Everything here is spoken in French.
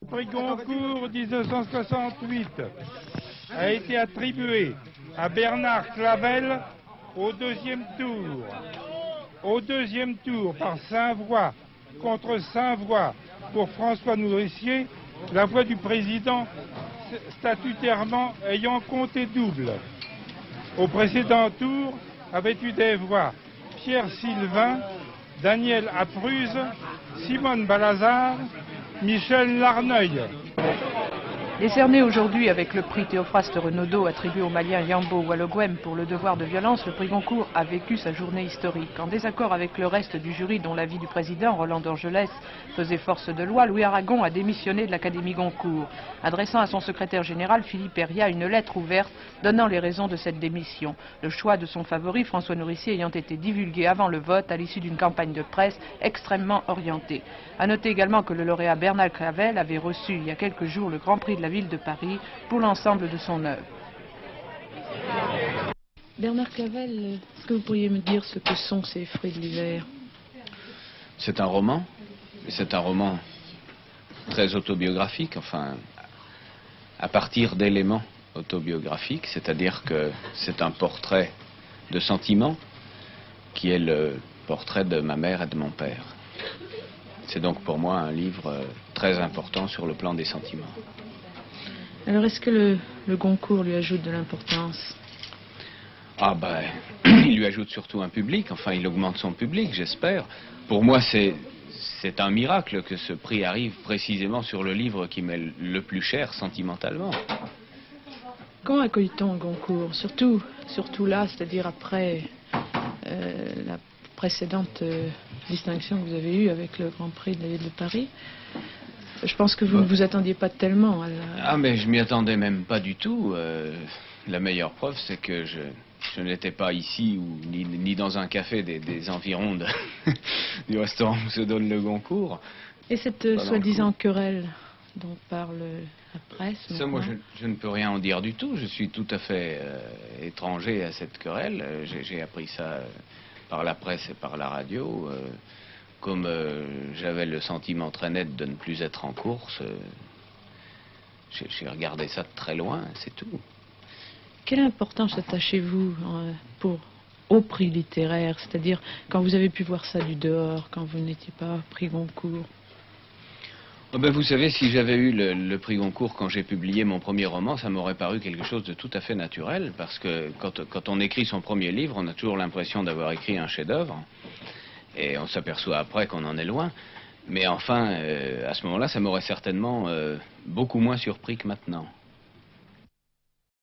Le prix Goncourt 1968 a été attribué à Bernard Clavel au deuxième tour. Au deuxième tour, par 5 voix contre 5 voix pour François Nourricier, la voix du président statutairement ayant compté double. Au précédent tour avaient eu des voix Pierre Sylvain, Daniel Apruse, Simone Balazar, Michel Larneuil. Décerné aujourd'hui avec le prix Théophraste Renaudot attribué au Malien Yambo Walogwem pour le devoir de violence, le prix Goncourt a vécu sa journée historique. En désaccord avec le reste du jury dont l'avis du président, Roland d'Orgelès, faisait force de loi, Louis Aragon a démissionné de l'Académie Goncourt, adressant à son secrétaire général Philippe Herriat une lettre ouverte donnant les raisons de cette démission. Le choix de son favori, François Nourricier, ayant été divulgué avant le vote à l'issue d'une campagne de presse extrêmement orientée. A noter également que le lauréat Bernard Clavel avait reçu il y a quelques jours le Grand Prix de la ville de Paris pour l'ensemble de son œuvre. Bernard Clavel, est-ce que vous pourriez me dire ce que sont ces fruits de l'hiver? C'est un roman très autobiographique, enfin, à partir d'éléments autobiographiques, c'est-à-dire que c'est un portrait de sentiment qui est le portrait de ma mère et de mon père. C'est donc pour moi un livre très important sur le plan des sentiments. Alors est-ce que le Goncourt lui ajoute de l'importance? Ah ben, il lui ajoute surtout un public, enfin il augmente son public, j'espère. Pour moi c'est un miracle que ce prix arrive précisément sur le livre qui m'est le plus cher sentimentalement. Comment accueille-t-on le Goncourt? Surtout là, c'est-à-dire après la précédente distinction que vous avez eue avec le Grand Prix de la ville de Paris. Je pense que vous ne vous attendiez pas tellement à la... Ah mais je m'y attendais même pas du tout. La meilleure preuve c'est que je n'étais pas ici ou ni dans un café des environs du restaurant où se donne le Goncourt. Et cette soi-disant querelle dont parle la presse? Ça, moi je ne peux rien en dire du tout. Je suis tout à fait étranger à cette querelle. J'ai appris ça par la presse et par la radio. Comme j'avais le sentiment très net de ne plus être en course, j'ai regardé ça de très loin, c'est tout. Quelle importance attachez-vous au prix littéraire, c'est-à-dire quand vous avez pu voir ça du dehors, quand vous n'étiez pas prix Goncourt? Oh ben, vous savez, si j'avais eu le prix Goncourt quand j'ai publié mon premier roman, ça m'aurait paru quelque chose de tout à fait naturel, parce que quand on écrit son premier livre, on a toujours l'impression d'avoir écrit un chef-d'œuvre. Et on s'aperçoit après qu'on en est loin. Mais enfin, à ce moment-là, ça m'aurait certainement beaucoup moins surpris que maintenant.